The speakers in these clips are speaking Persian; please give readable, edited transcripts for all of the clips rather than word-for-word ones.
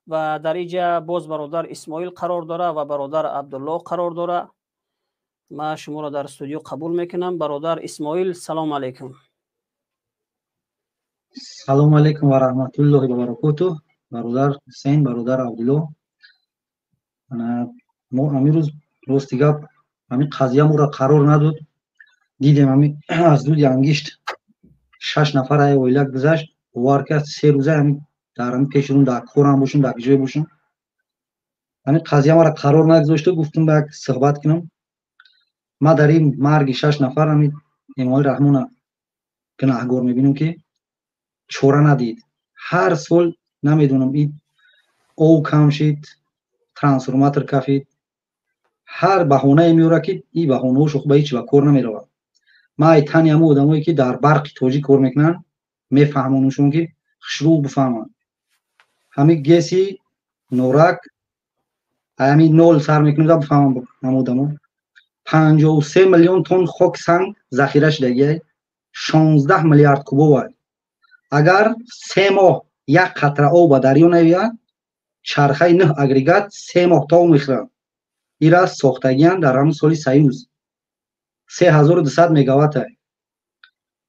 و در اینجا باز برادر اسماعیل قرار داره و برادر عبدالله قرار داره. ما شما را در استودیو قبول میکنم. برادر اسماعیل سلام علیکم. سلام علیکم و رحمت الله و برکاته. برادر حسین، برادر عبدالله، ما امروز راستی گپ همین قضیه ما را قرار نداد. دیدیم همین از دو انگشت 6 نفر ای اویلک گذشت وار کرد 3 روزه همین در همین پیشون در کورم باشون در جای باشون. همین قضیه ما را قرار نگذاشته. گفتم باید صحبت کنم. ما در این مرگ 6 نفر همین امام رحمان گناهگار میبینیم که چوره ندید. هر سال نمیدونم این او کم شد، ترانسفورماتور کافید، هر بهونه میاره که این بهونه شو به هیچ و کار نمیره. ما ای تنی هم آدمایی که در برق توجی کار میکنن میفهمونشون که شروع بفهمن. همین گسی نورک همین نول سر میکنه بفهمن. هم آدمو 53 میلیون تن خاک سنگ ذخیره شده، 16 میلیارد کوب. اگر 3 ماه یک قطره آب دریا نیاد، چرخه 9 اگریگات 3 ماه تا میخوره. ایرا ساختگیان در همون سال سیوز 3200 مگاوات است.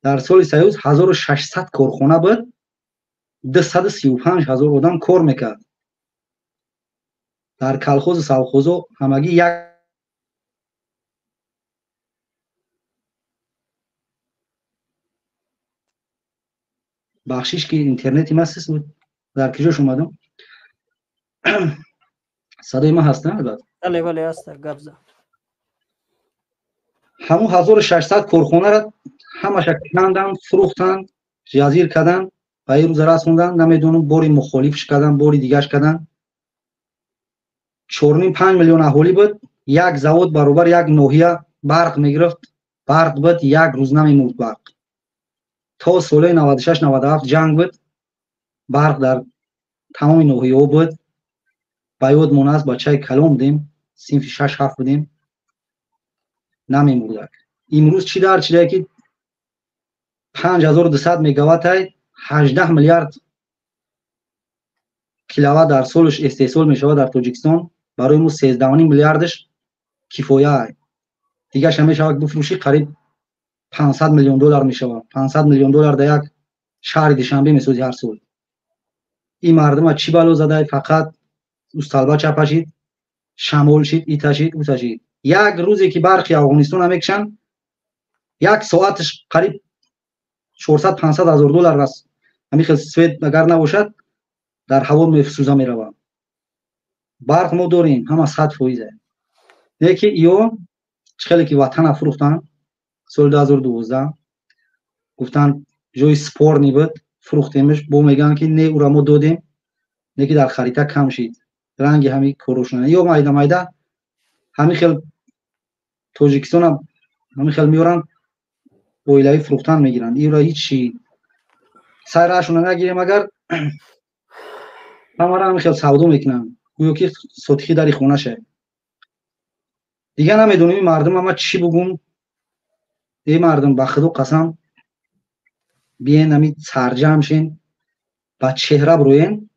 در سال سیوز 1600 کارخانه بود، 235000 آدم کار میکرد. در کلخوز سوخوزو همگی یک بخشش که اینترنتی مسیس بود. در کجاش اومدم؟ صدای ما هست نه؟ بله بله هست. گپ زد. همون 1600 کارخانه را همش کندن، فروختن، جزیر کردن و این روز رسوندن. نمیدونم باری مخالفش کردن، باری دیگهش کردن. 4.5 میلیون اهالی بود. یک زواد برابر یک ناحیه برق میگرفت. برق بود یک روز نمیموند برق. تا سال 96 97 جنگ بود. برق در تمام ناحیه ها بود. باید مناس بچه کلام بودیم، صنف 6 7 بودیم، نمیموند. امروز چی در چیه که 5200 مگاوات 18 میلیارد کیلووات در سالش استحصال میشه در تاجیکستان. برای ما 13.5 میلیاردش کفایه است. دیگه شما میشه بفروشی قریب 500 میلیون دلار میشه. 500 میلیون دلار در یک شهر دوشنبه میسازی هر سال. این مردم چی بالو زده؟ فقط استالبا چپاشید، شمال شید، ایتاشید، اوتاشید. یک روزی که برخی افغانستان هم میکشن، یک ساعتش قریب 400 500 هزار دلار است. همین خیلی سوید اگر نباشد در هوا میفسوزه میروه. برق ما داریم هم از 100%. یکی ایو خیلی که وطن فروختن سال 2012 گفتن جای سپور نبود فروختیمش. با میگن که نه او را ما دادیم، نه که در خریطه کم شید. رنگ همین کروشنه یا مایده مایده همین خیلی تاجیکستان هم همین خیلی میورن اویلای فروختن میگیرن. این را هیچی سایراشون نگیریم. اگر همه را همین خیلی سودا میکنن گویا که سطحی در خونه شه. دیگه نمیدونیم مردم اما چی بگم. این مردم به خدا قسم بیاین همین سرجم شین با چهره بروین.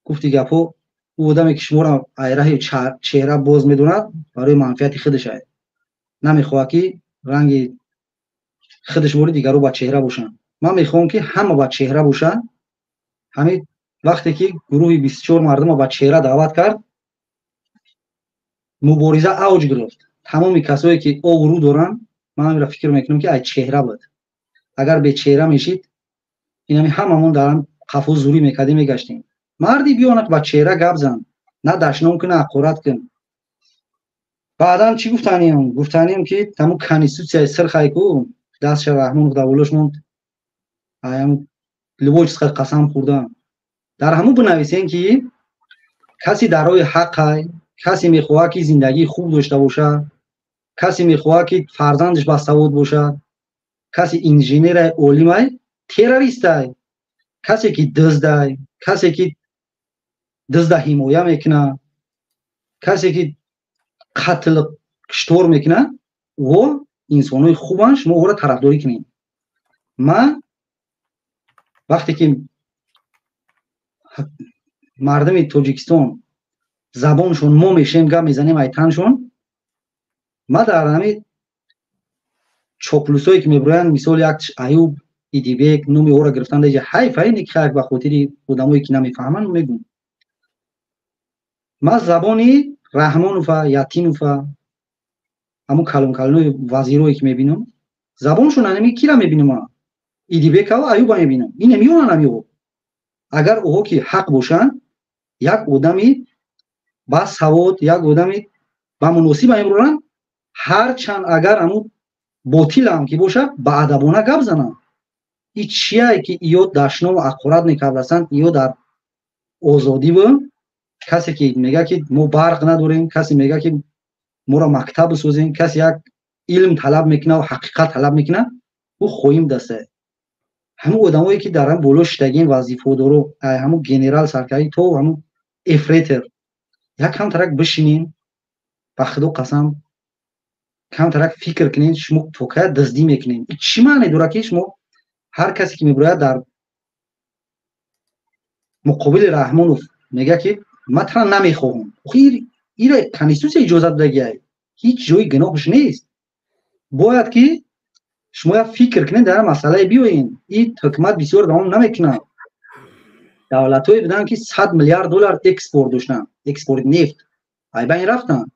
گفتی گپو او آدمی که شما را ایره چهره باز میدونه برای منفعت خودش است. نمیخواد که رنگ خودش بوری دیگرو با چهره باشن. من میخوام که همه با چهره باشن. همین وقتی که گروه 24 مردم با چهره دعوت کرد مبارزه اوج گرفت. تمام کسایی که او رو دارن من را فکر میکنم که ای چهره بود. اگر به چهره میشید این هممون دارن قفو زوری میکردیم میگشتیم. مردی بیانک با چهره گپ زن، نه دشنام کنه حقارت کن. بعدم چی گفتنیم؟ گفتنیم که تمام کنیسوسی سر خایکو دست رحمان خداولش موند. ایم لوچ قسم خوردم. در همون بنویسین که کسی در راه حق است، کسی میخواد که زندگی خوب داشته باشه، کسی میخواد که فرزندش با سواد باشه، کسی انجینیر عالم است، تروریست است. کسی که دزد است، کسی که دزد حمایه میکنه، کسی که قتل کشتور میکنه و انسانای خوبن شما او را طرفداری کنین. من وقتی که мардами Тоҷикистон забоншон мо мешем гап мезанем ай таншон. ма дар ҳами чоплусое ки мебироянд мисол як Аюб Идибек номи ора гирифтан деҷа ҳайф ини ки хак ба хотири одамое ки намефаҳманд мегӯм. ма забони Раҳмонова, Ятимова, ҳамун калонкалонои вазирое ки мебинам забоншон анами кира мебинам, Идибекова Аюба мебинам. Ин меёнанд амиҳо. агар оҳо ки ҳақ бошанд, як одами ба савод, як одами ба муносиба мебуранд, ҳарчанд агар ҳамун ботилам ки боша ба адабона гап зананд. ин чие ки ё дашном ақорат мекардастанд, ё дар озодӣ бун. касе ки мега ки мо барқ надорем, касе мега ки моро мактаб бисозем, касе як илм талаб мекунад ва ҳақиқат талаб мекунад, ӯ хоим даста. ҳамун одамое ки дар боло шидагин вазифадоро, ҳамун генерал саркарӣ то ҳамун эфретер, як камтарак бишинем, ба худо қасам камтарак фикр кунем, шумо то кая даздӣ мекунем. чӣ маъне дорад ки шумо ҳар касе ки мебирояд дар муқобили Раҳмонов мега ки матлан намехоҳам. ира конституция иҷозат додагиай, ҳеҷ ҷои гуноҳш нест. бояд ки шумо як фикр кунед, дар масъалае биёед. ин ҳукумат бисёр давом намекунад. давлатҳое буданд ки $100 миллиард экспорт доштанд, экспорти нефт, ай ба ин рафтанд.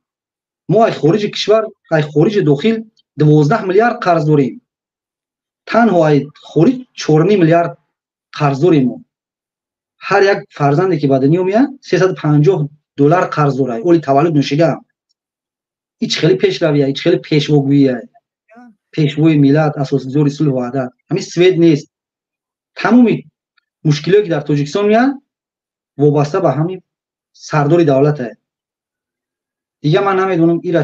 мо ай хориҷи кишвар, ай хориҷи дохил $12 миллиард қарз дорем. танҳо ай хориҷ $4.5 миллиард қарз дорем. мо ҳар як фарзанде ки ба дунё меяд $350 қарз дорад, оли таваллуд нӯшидаам. ин чӣ хеле пешравия, ин чӣ хеле пешвогӯия, пешвои миллат, асосгузори сулҳу ваҳдат. ҳамин свет нест. тамоми мушкилое ки дар Тоҷикистон меяд вобаста ба ҳамин сардори давлат аст. дига ман намедонам ира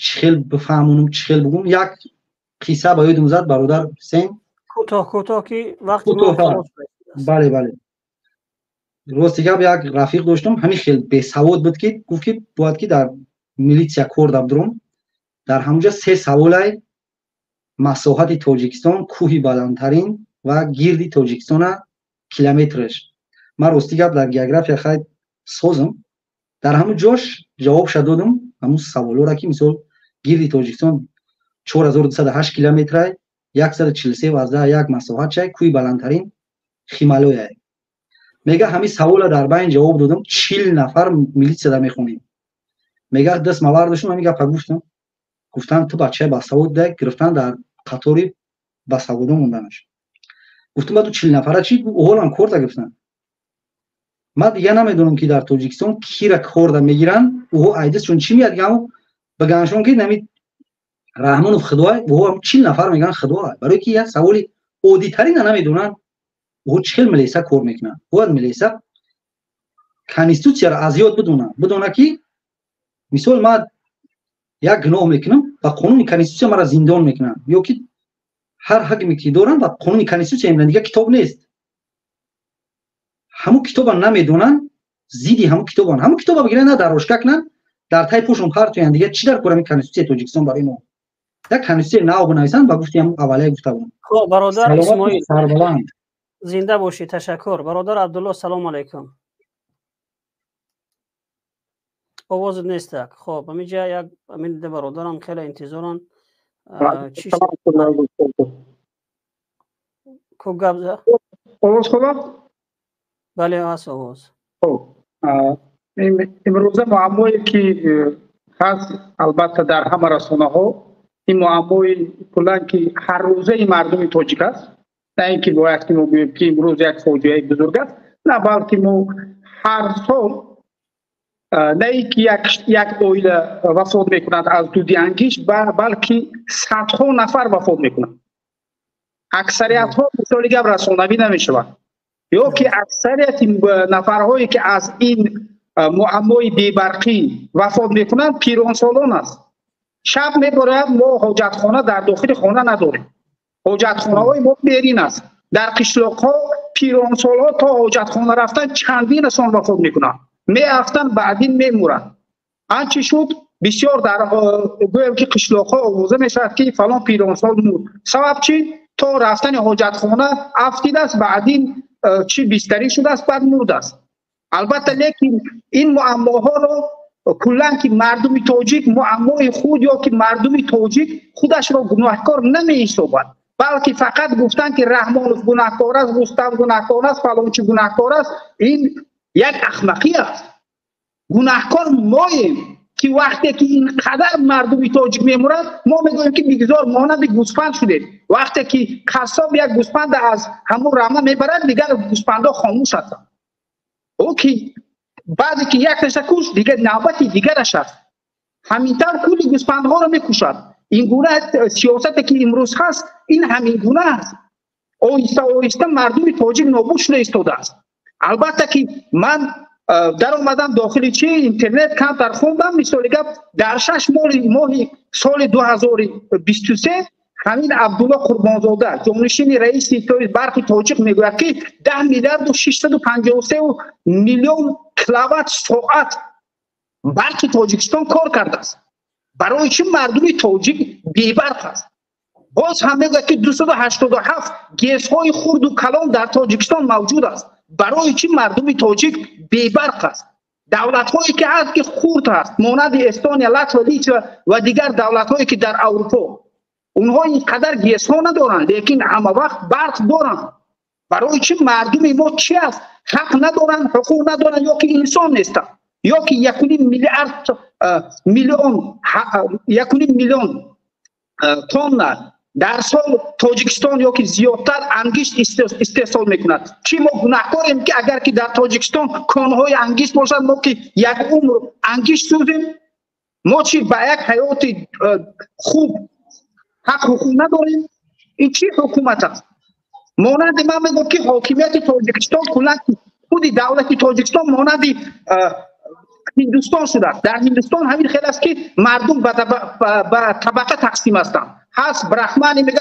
чӣ хел бифаҳмонам, чӣ хел бигӯм. як қисса ба ёдам зад бародар Ҳусейн. кӯтоҳ ки вақти бале бале. рости гап як рафиқ доштам, ҳамин хел бесавод буд ки гуфт ки бояд ки дар милитсия кор дабдурам. дар ҳамунҷа 3 саволай масоҳати Тоҷикистон, кӯҳи баландтарин ва гирди Тоҷикистона километраш. ман рости гап дар география хай созам. дар ҳамун ҷош ҷавобша додам ҳамун саволоро ки мисол гирди Тоҷикистон 4208 километрай, 143 вазда як масоҳат чай, кӯҳи баландтарин Хималояй. мега ҳамин савола дар байн ҷавоб додам. 40 нафар милитсияда мехонем. мега даст мавар доштам, ҳамин гапа гуфтам. гуфтан ту бачаи басавод да гирифтан дар қатори басаводон монданаш. гуфтам ба ту 40 нафара чӣ? оҳолам корда гирифтан. ман дига намедонам ки дар Тоҷикистон кира корда мегиранд, оҳо айдисшон чӣ меяд гам баганшон ки нами Раҳмонов худоай, оҳо 40 нафар меган худоай. барои ки як саволи оддитарина намедонанд, оҳо чӣ хел милиса кор мекунанд. бояд милиса конституцияро аз ёд бидона ки мисол ман як гуноҳ мекунам ва қонуни конституция маро зиндон мекунанд, ё ки ҳар ҳакиме ки дорам ва қонуни конституция мебинанд. дига китоб нест. ҳамун китоба намедонанд, зидди ҳамун китобан. ҳамун китоба бигиранд, на дарошка кунанд, дар тай пошон партоянд. дига чӣ дар корами конституцияи Тоҷикистон барои мо? як конституцияи нав бинависанд, ба гуфти ҳамун аввалия гуфта будам. خب برادر اسماعیل سربلند زنده باشی. تشکر. برادر عبدالله سلام علیکم. آواز نیست. خب همینجا یک همین ده برادرم خیلی انتظارن. چی شد؟ کو گپ زد؟ آواز خوبه؟ بله هست آواز. امروزه معمایی که هست البته در همه رسانه ها، این معمای کلا که هر روزه این مردم تاجیک است، نه اینکه باید که ما بگوییم که امروز یک فاجعه بزرگ است، نه بلکه ما هر سال نه اینکه یک عائله وفات میکنند از دود انگیش، بلکه صدها نفر وفات میکنند. اکثریت ها مثال گپ رسانوی نمیشود، یا که اکثریت نفرهایی که از این معمای بی‌برقی وفات میکنند پیرانسالان است. شب میبراید ما حاجتخانه در داخل خانه نداریم. حاجتخانه های ما بیرین است. در قشلاق ها پیرانسال ها تا حاجتخانه رفتن چندین انسان وفات میکنند. میافتن بعدین میمورند. آنچه شد بسیار در گویم که قشلاق ها آوازه میشود که فلان پیرانسال مرد. سبب چی؟ تا رفتن حاجتخانه افتیده است، بعدین چی بستری شده است، بعد مرد است. البته لیکن این معماها رو کلا که مردم تاجیک معمای خود یا که مردم تاجیک خودش رو گناهکار نمی‌شمارد، بلکه فقط گفتن که رحمانوف گناهکار است، رستم گناهکار است، فلان چی گناهکار است. این یک احمقی است. گناهکار ماییم که وقتی که اینقدر مردم تاجیک میمورد ما میگوییم که بگذار مانند گوسفند شده. وقتی که قصاب یک گوسفند از همون رمه میبرد دیگر گوسفندها خاموش هستند. اوکی بعدی که یک تشکش دیگر نوبتی دیگرش است. همینطور کلی گوسفندها رو میکشد. این گونه سیاستی که امروز هست این همین گونه است. آهسته آهسته مردم تاجیک نابود شده ایستاده است. البته که من در اومدم داخل چه اینترنت کمتر خوندم، مثال گپ در 6 ماه سال 2023 همین عبدالله قربانزاده جمهورشین رئیس برق تاجیک میگوید که 10 میلیارد و 653 میلیون کیلووات ساعت برق تاجیکستان کار کرده است. برای چه مردم تاجیک بی‌برق است؟ باز هم میگوید که 287 گیس‌های خرد و کلان در تاجیکستان موجود است. برای چی مردم تاجیک بی‌برق است؟ دولت‌هایی که هست که خرد است مانند استونیا، لاتوی، لیتوا و دیگر دولت‌هایی که در اروپا اونها اینقدر گیس‌ها ندارند لیکن همه وقت برق دارند. برای چی مردم ما چی است؟ حق ندارند، حقوق ندارند یا که انسان نیستند یا که 1.5 میلیون تن در سال تاجیکستان یا که زیادتر انگشت استحصال میکند. چی ما گناهکاریم که اگر که در تاجیکستان کانهای انگشت باشد ما که یک عمر انگشت سوزیم؟ ما چی با یک حیات خوب حق حقوق نداریم؟ این چی حکومت است؟ مانند من میگم که حاکمیت تاجیکستان کلا خود دولت تاجیکستان مانند هندوستان شده. در هندوستان همین خیلی است که مردم به طبقه تقسیم هستند. هست برحمانی میگه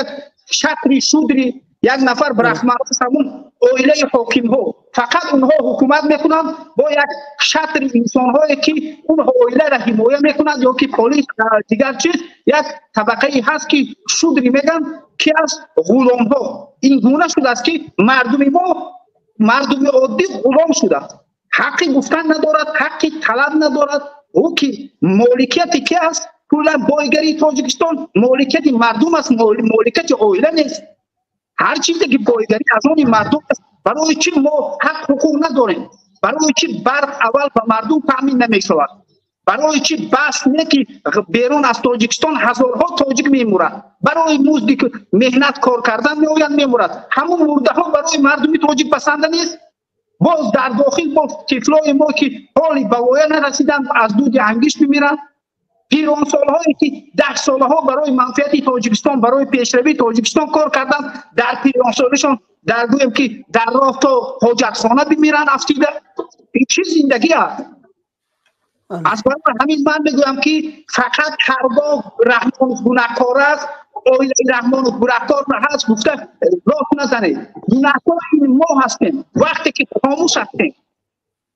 شطری شودری یک نفر برحمان همون اویله حاکم ها فقط اونها حکومت میکنند با یک شطر انسان هایی که اون اویله را حمایت میکنند یا که پلیس دیگر چیز یک طبقه هست که شودری میگن که از غلام ها. این گونه شده است که مردم عادی غلام شده. حقی گفتن ندارد، حقی طلب ندارد. او که مالکیتی که است کلا بایگری تاجیکستان مالکیت مردم است، مالکیت اویله نیست. هر چیزی که بایگری از اون مردم است. برای چی ما حق حقوق نداریم؟ برای چی برق اول به مردم تامین نمیشود؟ برای چی بس نه که بیرون از تاجیکستان هزارها تاجیک میمورد؟ برای مزدی که مهنت کار کردن میآیند میمورد. همون مرده ها برای مردم تاجیک پسند نیست. باز در داخل با طفلای ما که حالی به وایه نرسیدن از دود انگشت میمیرند. پیران سالهایی که 10 سالها برای منفعت تاجیکستان برای پیشروی تاجیکستان کار کردن در پیران سالشان در گویم که در راه تا حاجتخانه بمیرن افتیده. این چه زندگی است؟ از برای همین من میگویم که فقط هرگاه رحمانوف گناهکار است اویل رحمانوف گناهکار هست گفته راه نزنه. گناهکار این ما هستیم وقتی که خاموش هستیم،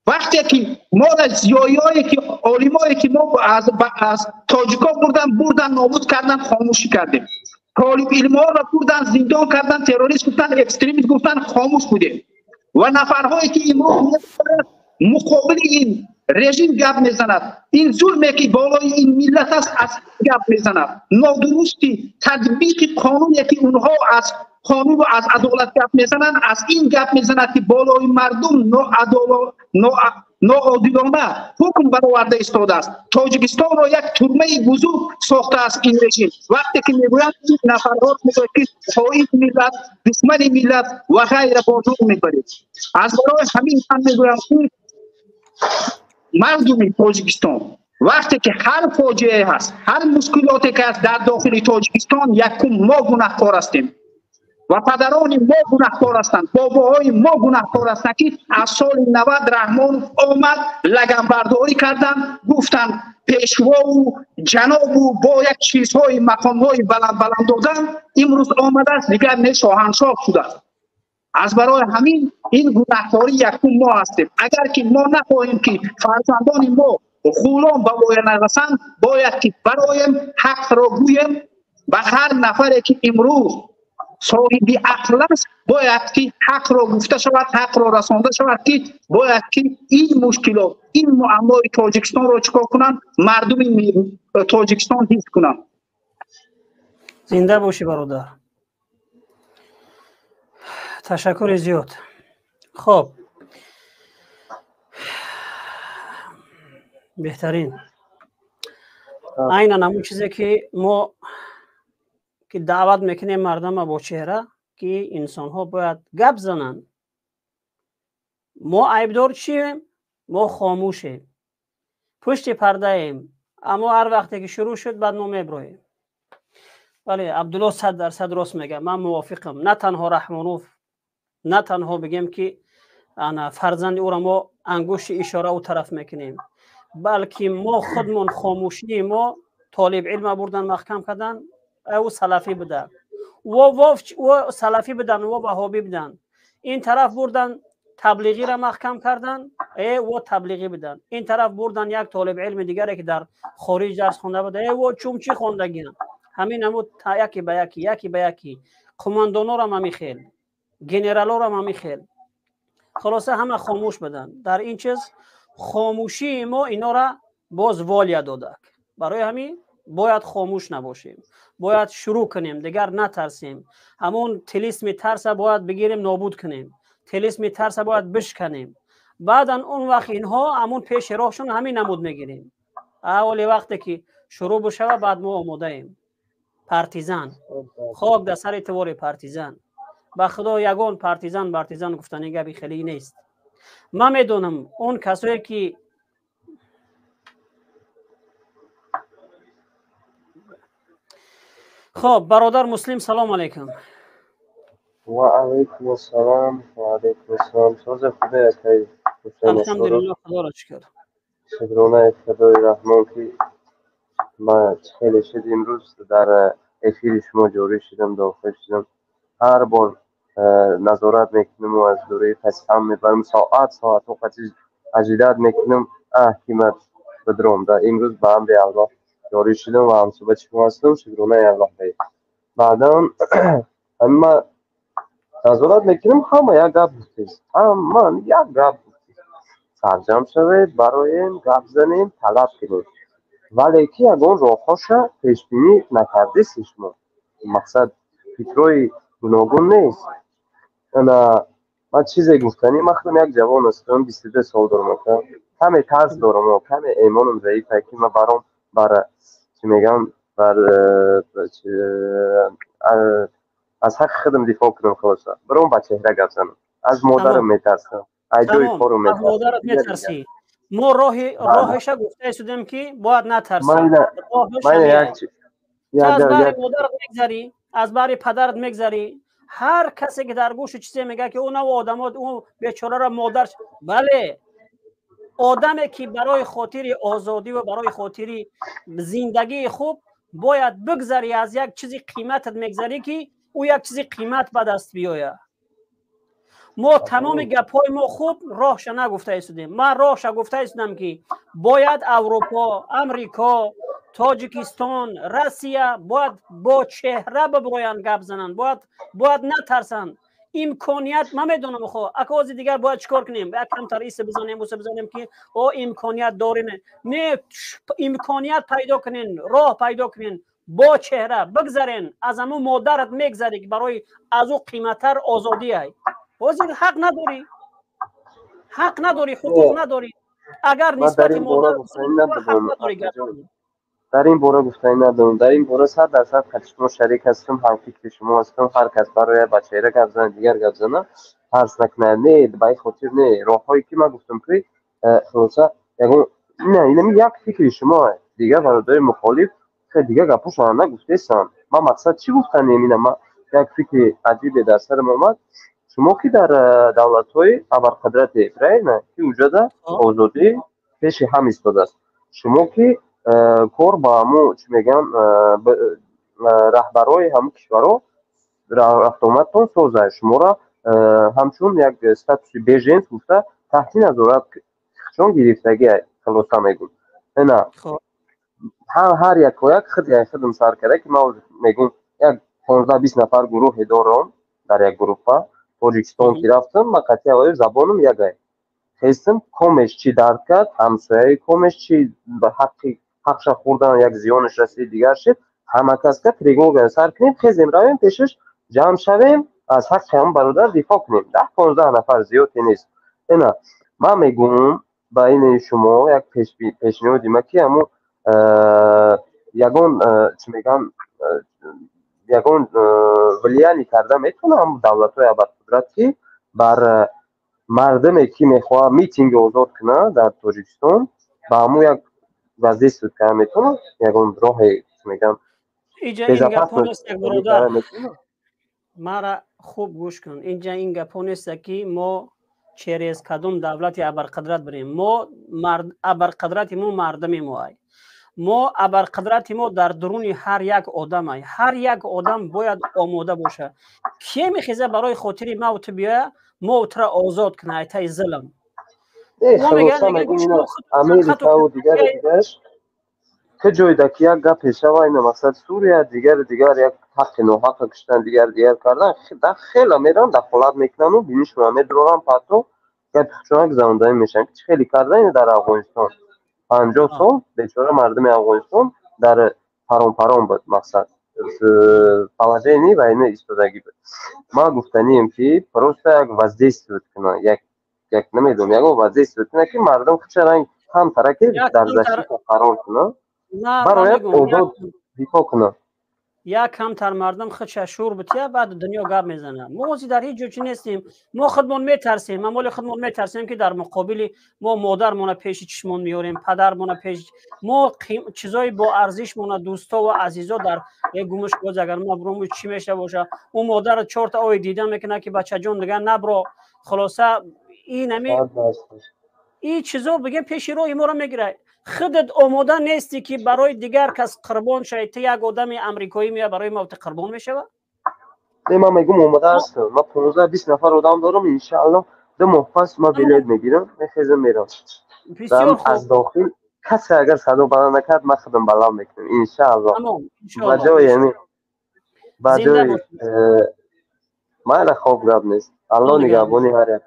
وقتی که ما زیایایی که عالمایی که ما از تاجیکا بردن نابود کردن خاموشی کردیم. طالب علم‌ها را بردن زندان کردن، تروریست گفتن، اکستریمیست گفتن، خاموش بودیم. و نفرهایی که امروز مقابل این رژیم گپ میزند، این ظلمی که بالای این ملت است از گپ میزند، نادرستی تطبیق قانونی که اونها از قانون و از عدالت گپ میزنند، از این گپ میزند که بالای مردم ناعادلانه حکم برآورده ایستاده است. تاجیکستان را یک ترمه بزرگ ساخته است این رژیم. وقتی که میگویند این نفرات میگوید که خواهید ملت، دشمن ملت و غیره بازو میبرید. از برای همین من میگویم که مردم تاجیکستان وقتی که هر فاجعه هست، هر مشکلاتی که است در داخل تاجیکستان، یکم ما گناهکار هستیم و پدران ما گناهکار هستند، باباهای ما گناهکار هستند که از سال 90 رحمان آمد لگنبرداری کردن، گفتن پیشوا و جناب و با یک چیزهای مقامهای بلند دادن. امروز آمده است دیگر نه شاهنشاه شده است. از برای همین این گناهکاری یکم ما هستیم. اگر که ما نخواهیم که فرزندان ما غلام به وای نرسند، باید که برایم حق را گویم و هر نفری که امروز صاحب عقل است باید که حق را گفته شود، حق را رسانده شود که باید که این مشکلات این معمای تاجیکستان را چیکار کنند، مردم تاجیکستان حس کنند. زنده باشی برادر. تشکر زیاد. خب بهترین عینا همون چیزی که ما که دعوت میکنیم مردم با چهره که انسان ها باید گپ زنن. ما عیبدار چیم؟ ما خاموشیم، پشت پرده ایم، اما هر وقتی که شروع شد بعد ما میبرویم. ولی عبدالله 100% راست میگه، من موافقم. نه تنها رحمانوف، نه تنها بگیم که انا فرزند او را ما انگشت اشاره او طرف میکنیم، بلکه ما خودمون خاموشی ما طالب علم بردن محکم کردن او سلفی بدن و سلفی بدن و وهابی بدن، این طرف بردن تبلیغی را محکم کردن و تبلیغی بدن، این طرف بردن یک طالب علم دیگری که در خارج درس خونده بوده و چومچی خوندگی، همین همو یکی به یکی قماندانا را هم میخیل، گنرالا را هم میخیل، خلاصه همه خاموش بدن. در این چیز خاموشی ما اینا را باز والیا داده. برای همین باید خاموش نباشیم، باید شروع کنیم، دیگر نترسیم. همون تلیسم ترس باید بگیریم نابود کنیم، تلیسم ترس باید بشکنیم. بعدا اون وقت اینها همون پیش راهشون همین نمود میگیریم. اولی وقتی که شروع بشه بعد ما آماده ایم. پارتیزان خاک در سر توار پارتیزان. با خدا یگان پارتیزان گفتن گپی خیلی نیست. من میدونم اون کسایی که خب برادر مسلم سلام علیکم. و علیکم السلام و علیکم السلام. سوز خدا اکی الحمدلله خدا را شکر. شکرانه خدای رحمان که ما خیلی شد امروز در افیر شما جاری شدم، داخل شدم. هر بار نظارت میکنم و از دوره پس هم میبرم، ساعت وقت اجیدت میکنم احکیمت بدرم. در امروز به امر الله جاری شدم و هم صحبت شما هستم. شکرانه الله بید. بعدا اما نظارت میکنم همه یک گپ بودید، اما یک گپ بودید سرجم شوید برای این گپ زنیم طلب کنید، ولی که یکان راهاش پیش بینی نکرده شما. مقصد فکرای گوناگون نیست. انا من چیزی گفتنی مخدم یک جوان هستم، 22 سال دارم، کمی ترس دارم و کمی ایمانم ضعیفه که من برام بر چی میگم بر از حق خودم دفاع کنم. خلاصه برام با چهره گپ زنم. از مادرم میترسم، ایدای کارم میترسم. از مادرت میترسی. ما راهش گفته شدیم که باید نترسی. من یک از بار مادرت میگذری، از بار پدرت میگذری. هر کسی که در گوش چیزی میگه که اون آدمات اون بیچاره را مادرش، بله آدمی که برای خاطر آزادی و برای خاطر زندگی خوب باید بگذری از یک چیزی قیمتت میگذری که او یک چیزی قیمت به دست بیاید. ما تمام گپای ما خوب راهش نگفته ایستادیم. من راهش گفته ایستادم که باید اروپا، امریکا، تاجیکستان، روسیه باید با چهره ببروین گپ زنن، باید نترسن. امکانیت من میدونم خو اکوازی دیگر باید چیکار کنیم؟ یک کمتر ایسه بزنیم که او امکانیت داریم. نه امکانیت پیدا کنین، راه پیدا کنین، با چهره بگذارین. از همون مادرت میگذری که برای از او قیمتتر آزادی ای. بازی حق نداری، حقوق نداری. اگر نسبت مادر در این باره گفتنی ندارم. در این باره 100% شما شریک هستم، هم فکر شما هستم. هر کس برای بچه را گپ زنه، دیگر گپ زنه، ترس نکنه. نه به خاطر نه راههایی که من گفتم که خلاصه نه اینم یک فکر شما دیگه برادر مخالف که دیگه گپوش نگفته استم. من مقصد چی گفتن اینم؟ من یک فکر عجیب در سرم اومد. شما که در دولت‌های ابرقدرت اوکراین که وجود آزادی پیش هم ایستاده است، شما که کار با همو چی میگن رهبرای همو کشورها رفت آمدتان سازه، شما را همچون یک استاتوس بیژنس گفته تحت نظارت چون گرفتگی خلاصه میگون. نه هر یک خودم سر کرده که ما میگم یک 15-20 نفر گروه دارم در یک گروه توجیکستان که رفتم ما قطعا زبانم یگه خواستم کمش چی درد کرد همسایه کمش چی به حقش خوردن یک زیانش رسید دیگر شد همه کس که تریگو سر کنیم خیزیم رویم پیشش جمع شویم از حق هم برادر دفاع کنیم 10-15 نفر زیادی نیست اینا من میگم با این شما یک پیشنهادی ما که همون یگان چی میگم یگان ولیانی کرده میتونه هم دولت های ابرقدرتی بر مردمی که میخواه میتینگ آزاد کنه در تاجیکستان با همون یک وضعی سود کنه میتونه یگان راه میگم اینجا این گپا نیست یک برادر مرا خوب گوش کن اینجا این گپا نیست که ما چریز کدوم دولت ابرقدرت بریم ما ابرقدرت ما مردم ما ابرقدرت ما در درون هر یک آدم ای هر یک آدم باید آماده باشه کی میخیزه برای خاطر ما و تو بیا ما را آزاد کنه تا ظلم ما میگن امریکا و دیگرش که جای دکی یک گپ شوه این مقصد سوریه دیگر یک حق نوحق کشتن دیگر کردن خیلی میرن دخالت میکنن و بینیشون میدرارن پتو که چون زندانی میشن که خیلی کردن در افغانستان 50 سال بیچاره مردم افغانستان در پرام بود مقصد فلجه نی و اینه ایستادگی بود ما گفتنیم که پروست یک وضعی سود کنه یک نمیدونم یک وضعی سود کنه که مردم خودش رنگ هم ترکی در زشتی قرار کنه برای آزاد دفاع کنه یک کمتر مردم خودش شور بتیه بعد دنیا گپ میزنه ما در هیچ جوچی نیستیم ما خودمون میترسیم ما مال خودمون میترسیم که در مقابل ما مادرمون پیش چشمون میاریم پدرمون پیش ما چیزای با ارزش مون دوستا و عزیزا در یک گمشگاه اگر ما برام چی میشه باشه اون مادر 4 تا آی دیدن میکنه که بچه جون دیگه نبرو خلاصه این چیزا بگیم پیش رو ما رو میگیره خودت آماده نیستی که برای دیگر کس قربان شوی تو یک آدم امریکایی میاد برای ما قربان میشه من میگم آماده هستم ما 15-20 نفر آدم دارم ان شاء الله دو ماه پس ما بلیط میگیرم میخیزم میرم از داخل کسی اگر صدا بلند نکرد ما خودم بلند میکنم ان شاء الله بجای یعنی بجای ما خوب گپ نیست الله نگهبانی هر یک